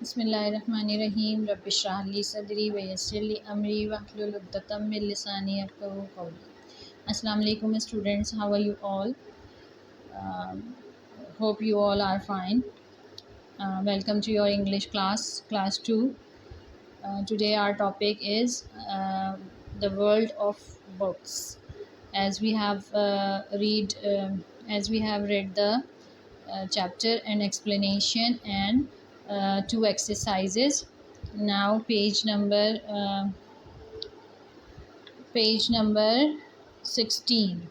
बिस्मिल्लाहिर्रहमानिर्रहीम रब्बिश्रह ली सदरी वयस्सिर ली अमरी वहलुल उक़दतम मिन लिसानी यफ़क़हू क़ौली। अस्सलाम वालेकुम students, how are you all? Hope you all are fine. Welcome to your English class 2. Today our topic is the world of books. As we have read the chapter and explanation and two exercises. Now page number 16.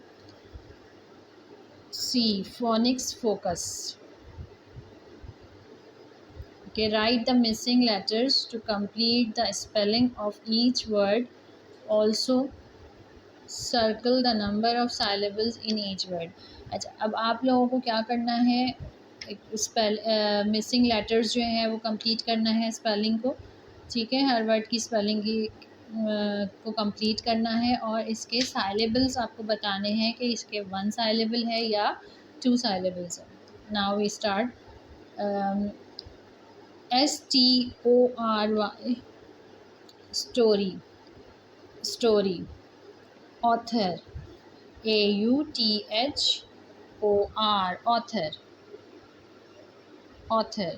C. Phonics focus. Okay, write the missing letters to complete the spelling of each word. Also circle the number of syllables in each word. अच्छा, अब आप लोगों को क्या करना है, missing letters जो हैं वो कंप्लीट करना है स्पेलिंग को। ठीक है, हर वर्ड की स्पेलिंग को कंप्लीट करना है और इसके साइलेबल्स आपको बताने हैं कि इसके 1 साइलेबल है या 2 साइलेबल्स है। Now we start. STORY story, story. Author, AUTHOR, author, author.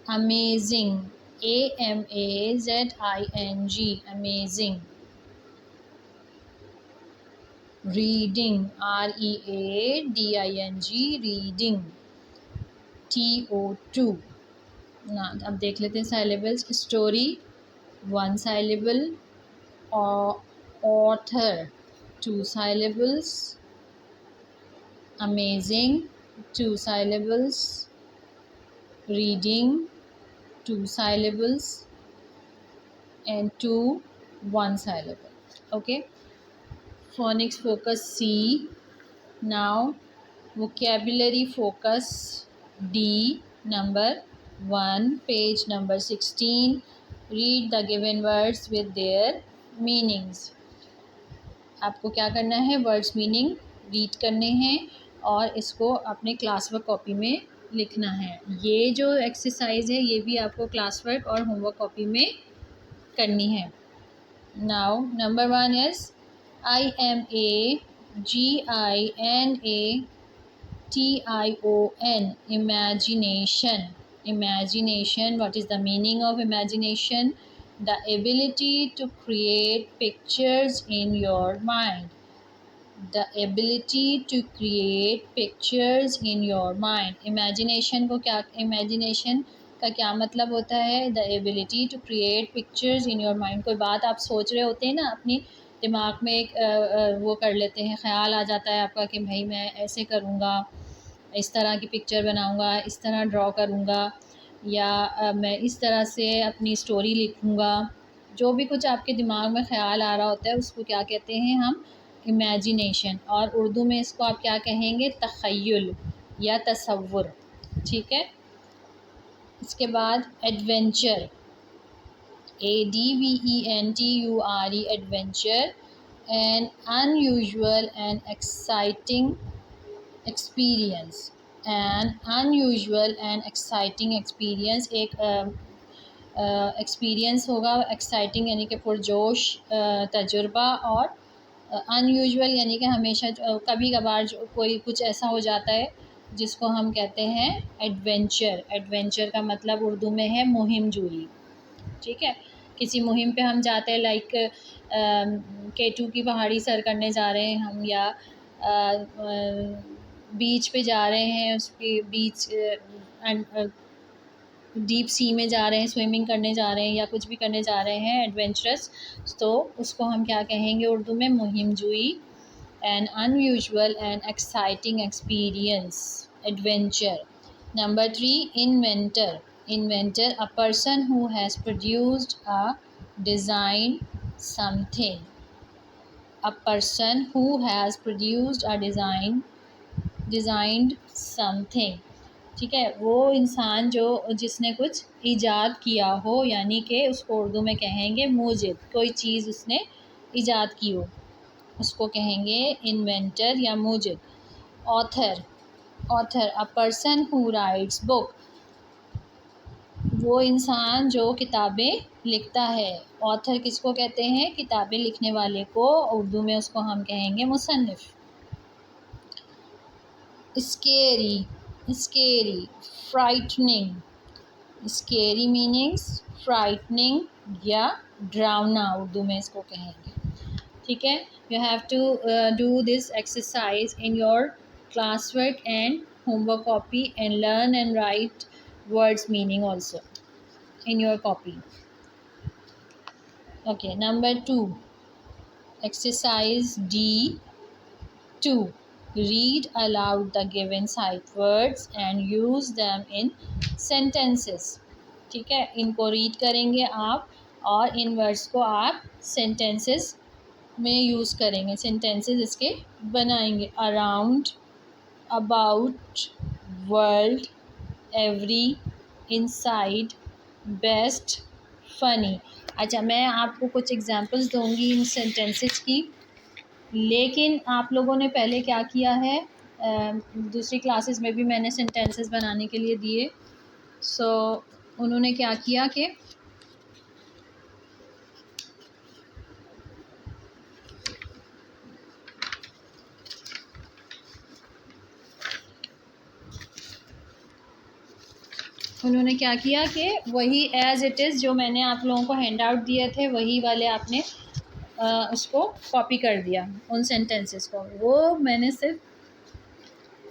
Amazing, AMAZING, amazing. Reading, READING, reading. TO2. ना अब देख लेते हैं syllables. Story 1 syllable, author 2 syllables, amazing 2 syllables, reading 2 syllables, and 2 1 syllable. Okay, phonics focus C. Now vocabulary focus D, number 1, page number 16. Read the given words with their meanings. आपको क्या करना है, words meaning read करने हैं और इसको अपने class work copy में लिखना है। ये जो एक्सरसाइज है ये भी आपको क्लास वर्क और होमवर्क कॉपी में करनी है। Now number 1 is IMAGINATION, imagination. Imagination, what is the meaning of imagination? The ability to create pictures in your mind. The ability to create pictures in your mind. Imagination को क्या, imagination का क्या मतलब होता है? The ability to create pictures in your mind. कोई बात आप सोच रहे होते हैं ना, अपनी दिमाग में एक वो कर लेते हैं, ख्याल आ जाता है आपका कि भाई मैं ऐसे करूँगा, इस तरह की पिक्चर बनाऊँगा, इस तरह ड्रॉ करूँगा, या मैं इस तरह से अपनी स्टोरी लिखूँगा। जो भी कुछ आपके दिमाग में ख़्याल आ रहा होता है उसको क्या कहते हैं हम, इमेजिनेशन। और उर्दू में इसको आप क्या कहेंगे, तख़य्युल या तसव्वुर। ठीक है। इसके बाद adventure, ADVENTURE, adventure. N unusual and exciting experience. N unusual and exciting experience, एक एक्सपीरियंस होगा, एक्साइटिंग यानी कि पुरजोश तजुर्बा, और अनयूजुअल यानी कि हमेशा कभी कभार जो कोई कुछ ऐसा हो जाता है जिसको हम कहते हैं एडवेंचर। एडवेंचर का मतलब उर्दू में है मुहिम जूई। ठीक है, किसी मुहिम पे हम जाते हैं, लाइक K2 की पहाड़ी सर करने जा रहे हैं हम, या बीच पे जा रहे हैं, उस पे बीच डीप सी में जा रहे हैं, स्विमिंग करने जा रहे हैं, या कुछ भी करने जा रहे हैं एडवेंचरस, तो उसको हम क्या कहेंगे उर्दू में, मुहिम Jui. N unusual and exciting experience, adventure. Number 3, inventor. Inventor, a person who has produced a design something. A person who has produced a designed something. ठीक है, वो इंसान जो जिसने कुछ ईजाद किया हो, यानी कि उसको उर्दू में कहेंगे मूजिद। कोई चीज़ उसने ईजाद की हो उसको कहेंगे इन्वेंटर या मूजिद। Author, author, a person who writes book. वो इंसान जो किताबें लिखता है। ऑथर किसको कहते हैं? किताबें लिखने वाले को। उर्दू में उसको हम कहेंगे मुसन्निफ़। Scary, scary, frightening. Scary meanings frightening या ड्राउना, उर्दू में इसको कहेंगे। ठीक है, you have to do this exercise in your class work and homework copy and learn and write words meaning also in your copy. Okay, number 2, exercise D2. Read aloud the given sight words and use them in sentences. ठीक है, इनको read करेंगे आप और इन words को आप sentences में use करेंगे, सेंटेंसेस इसके बनाएंगे। Around, about, world, every, inside, best, funny. अच्छा, मैं आपको कुछ एग्जांपल्स दूंगी इन सेंटेंसेस की, लेकिन आप लोगों ने पहले क्या किया है, दूसरी क्लासेस में भी मैंने सेंटेंसेस बनाने के लिए दिए। सो उन्होंने क्या किया कि उन्होंने क्या किया कि वही एज़ इट इज़ जो मैंने आप लोगों को हैंड आउट दिए थे वही वाले आपने उसको कॉपी कर दिया, उन सेंटेंसेस को। वो मैंने सिर्फ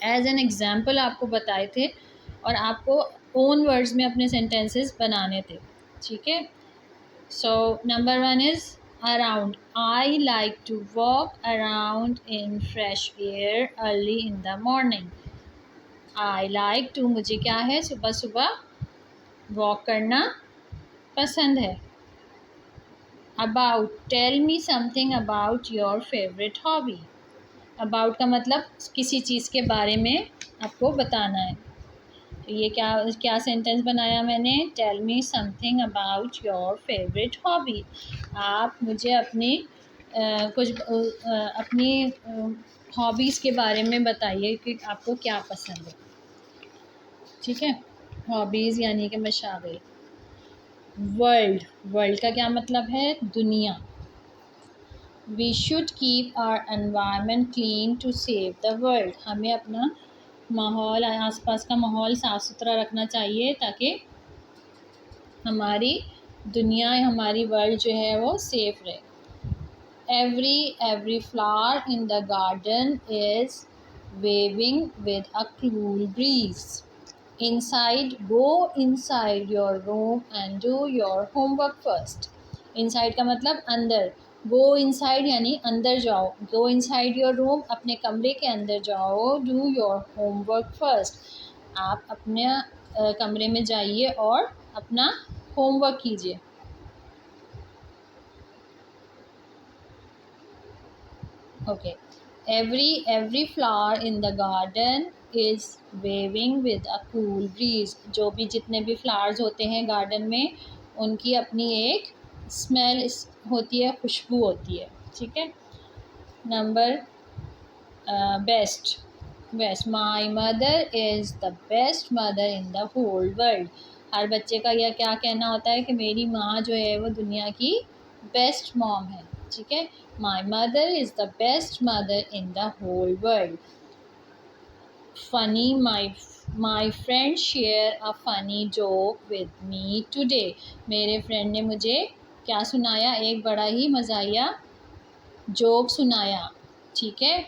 एज एन एग्ज़ाम्पल आपको बताए थे और आपको ओन वर्ड्स में अपने सेंटेंसेस बनाने थे। ठीक है, so number 1 is around. I like to walk around in fresh air early in the morning. I like to, मुझे क्या है, सुबह सुबह वॉक करना पसंद है। About, tell me something about your favourite hobby. About का मतलब किसी चीज़ के बारे में आपको बताना है। तो ये क्या क्या सेंटेंस बनाया मैंने, tell me something about your favourite hobby. आप मुझे अपनी अपनी हॉबीज़ के बारे में बताइए कि आपको क्या पसंद है। ठीक है, हॉबीज़ यानी कि मशागिल। वर्ल्ड, वर्ल्ड का क्या मतलब है, दुनिया। We should keep our environment clean to save the world. हमें अपना माहौल, आसपास का माहौल साफ़ सुथरा रखना चाहिए ताकि हमारी दुनिया, हमारी वर्ल्ड जो है वो सेफ रहे। Every flower in the garden is waving with a cool breeze. Inside, go inside your room and do your homework first. Inside का मतलब अंदर, गो इनसाइड यानी अंदर जाओ, गो इनसाइड योर रूम अपने कमरे के अंदर जाओ, डू योर होमवर्क फर्स्ट, आप अपने कमरे में जाइए और अपना होमवर्क कीजिए। Okay, every flower in the garden is waving with a cool breeze. जो भी जितने भी फ्लावर्स होते हैं गार्डन में, उनकी अपनी एक स्मेल होती है, खुशबू होती है। ठीक है, number best, best, my mother is the best mother in the whole world. हर बच्चे का यह क्या कहना होता है कि मेरी माँ जो है वो दुनिया की बेस्ट मॉम है। ठीक है, my mother is the best mother in the whole world. Funny, my friend share a funny joke with me today. मेरे फ्रेंड ने मुझे क्या सुनाया, एक बड़ा ही मज़ाहिया जोक सुनाया। ठीक है,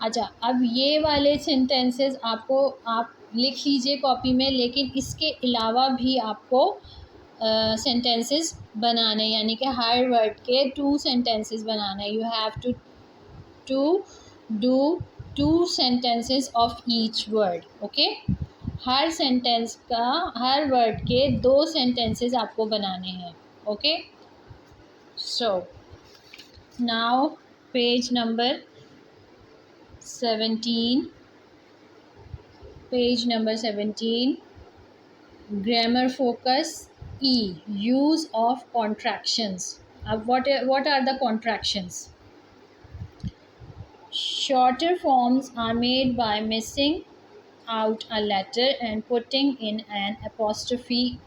अच्छा, अब ये वाले सेंटेंसेस आपको आप लिख लीजिए कॉपी में, लेकिन इसके अलावा भी आपको सेंटेंसेस बनाने, यानी कि हर वर्ड के 2 सेंटेंसेस बनाना है। You have to do 2 sentences of each word. Okay, हर सेंटेंस का, हर वर्ड के 2 सेंटेंसेस आपको बनाने हैं। Okay, so now page number 17, page number 17, grammar focus E, use of contractions. अब what are the contractions? Shorter forms are made by missing out a letter and putting in an apostrophe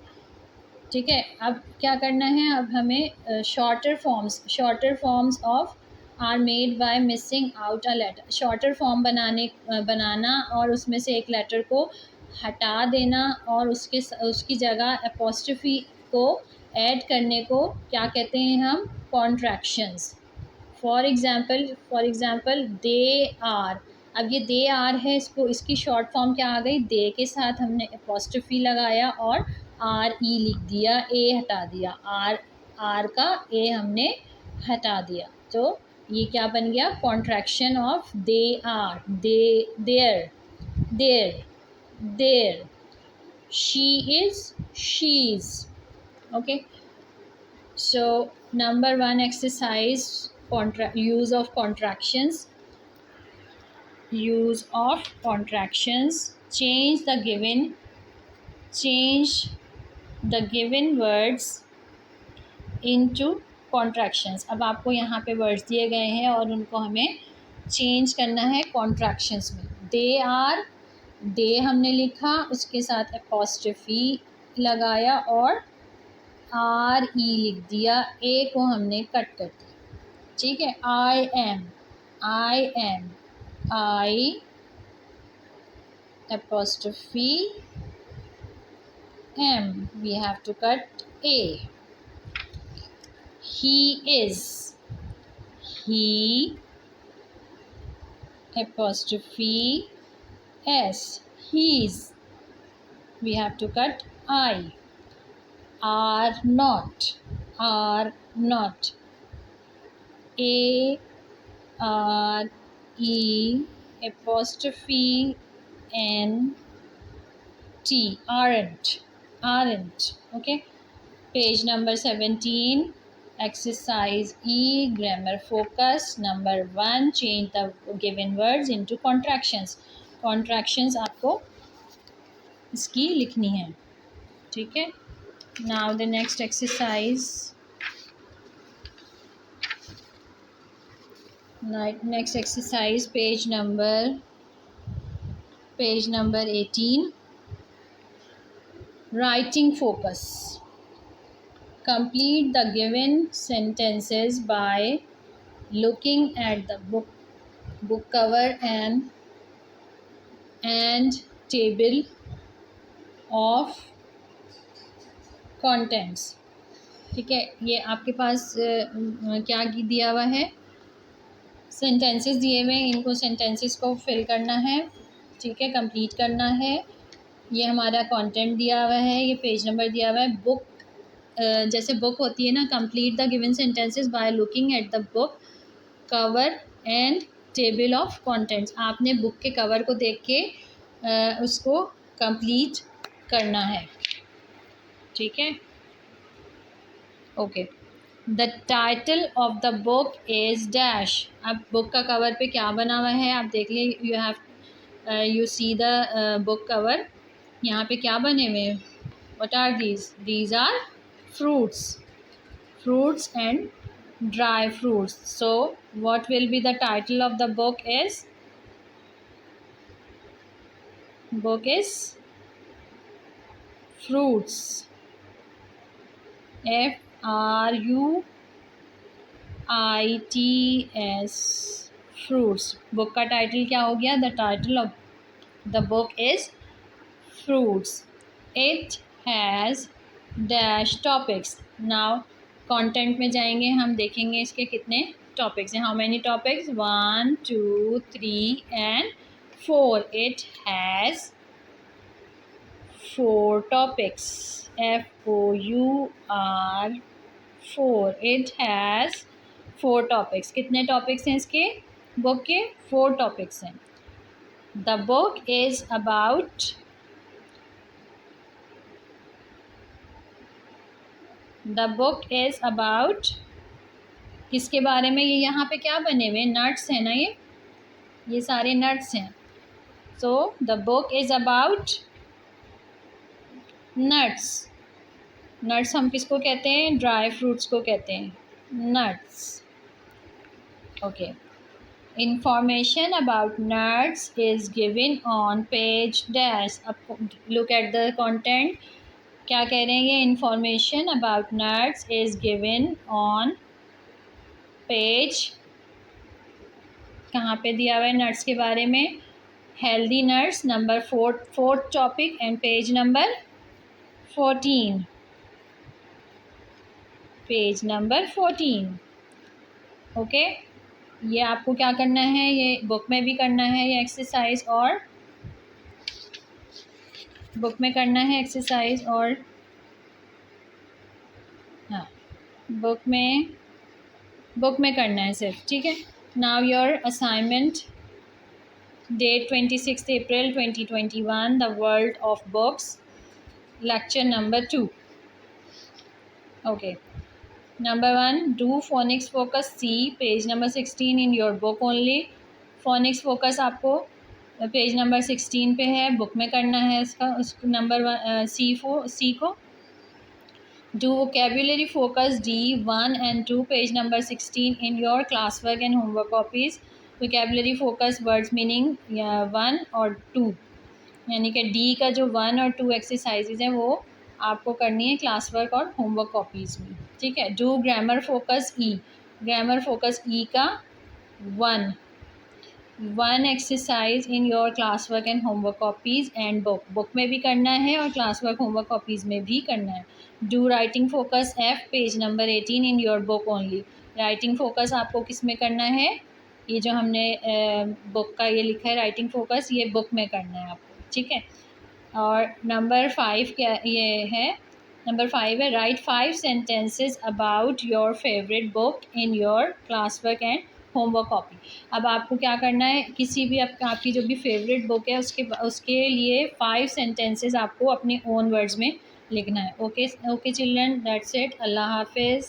ठीक है। अब क्या करना है, अब हमें shorter forms of are made by missing out a letter. Shorter form बनाना और उसमें से एक लेटर को हटा देना और उसकी जगह एपोस्ट्रोफी को ऐड करने को क्या कहते हैं हम, contractions. For example they are. अब ये दे आर है, इसकी शॉर्ट फॉर्म क्या आ गई, दे के साथ हमने एपोस्ट्रोफी लगाया और आर ई लिख दिया, ए हटा दिया, आर आर का ए हमने हटा दिया, तो ये क्या बन गया, contraction of they are. There, there, there. She is, she's. Okay, so number one exercise, use of contractions. Use of contractions. Change the given words into contractions. अब आपको यहाँ पे वर्ड्स दिए गए हैं और उनको हमें चेंज करना है कॉन्ट्रैक्शंस में। दे आर, दे हमने लिखा, उसके साथ एपोस्ट्रोफी लगाया और आर ई लिख दिया, ए को हमने कट कर दिया, ठीक है। I am, I am, I apostrophe m, we have to cut A. He is, he apostrophe s, he's, we have to cut I. Are not, are not, A R E apostrophe N T, aren't, aren't. Okay, page number 17, exercise E, grammar focus. Number 1, change the given words into contractions. Contractions आपको इसकी लिखनी है, ठीक है। Now the next exercise. Next exercise, page number 18, writing focus. Complete the given sentences by looking at the book cover and table of contents. ठीक है, ये आपके पास क्या दिया हुआ है, सेंटेंसेस दिए हुए हैं, इनको सेंटेंसेस को फिल करना है, ठीक है, कंप्लीट करना है। ये हमारा कंटेंट दिया हुआ है, ये पेज नंबर दिया हुआ है। बुक, जैसे बुक होती है ना, complete the given sentences by looking at the book cover and table of contents. आपने बुक के कवर को देख के उसको कंप्लीट करना है, ठीक है। Okay, the title of the book is dash. अब बुक का कवर पे क्या बना हुआ है आप देख लें, you see the book cover, यहाँ पे क्या बने हुए हैं, what are these are fruits and dry fruits. So what will be the title of the book is fruits, FRUITS, fruits। Book का टाइटल क्या हो गया, the title of the book is fruits. It has dash topics. Now content में जाएंगे, हम देखेंगे इसके कितने टॉपिक्स हैं, how many topics, 1 2 3 and 4। It has 4 topics, FOUR 4। It has 4 topics. कितने टॉपिक्स हैं इसके बुक के, 4 टॉपिक्स हैं। The book is about, the book is about, किसके बारे में, ये यहाँ पे क्या बने हुए, नट्स हैं ना, ये सारे नट्स हैं। So the book is about nuts. Nuts हम किसको कहते हैं, ड्राई फ्रूट्स को कहते हैं, nuts. Okay, information about nuts is given on page dash. अब लुक एट द कंटेंट, क्या कह रहे हैं ये? Information about nuts is given on page, कहाँ पे दिया हुआ है नट्स के बारे में? Healthy nuts number fourth topic and page number 14, page number 14। Okay, ये आपको क्या करना है, ये बुक में भी करना है ये एक्सरसाइज, और बुक में करना है एक्सरसाइज, और हाँ बुक में करना है सिर्फ, ठीक है। Now your assignment, date 26 April 2021, the world of books, lecture number 2। Okay, number 1, do phonics focus C, page number 16 in your book only. Phonics focus आपको पेज नंबर 16 पे है, बुक में करना है इसका, उस नंबर सी को। Do vocabulary focus D1 and 2, page number 16 in your classwork and homework copies. Vocabulary focus words meaning 1 और 2, यानी कि D का जो 1 और 2 एक्सरसाइजेज हैं वो आपको करनी है क्लास वर्क और होमवर्क कॉपीज़ में, ठीक है। Do grammar focus E, grammar focus E का 1 exercise in your class work and homework copies and book में भी करना है और क्लास वर्क होमवर्क कॉपीज़ में भी करना है। Do writing focus F, page number 18 in your book only. Writing focus आपको किस में करना है? ये जो हमने बुक का ये लिखा है राइटिंग फोकस, ये बुक में करना है आपको, ठीक है। और नंबर 5 क्या ये है? नंबर 5 है, right 5 sentences about your favourite book in your class work and homework copy. अब आपको क्या करना है, किसी भी आपकी जो भी फेवरेट बुक है उसके लिए 5 सेंटेंसेस आपको अपने ओन वर्ड्स में लिखना है। Okay okay children, that's it, अल्लाह हाफिज़।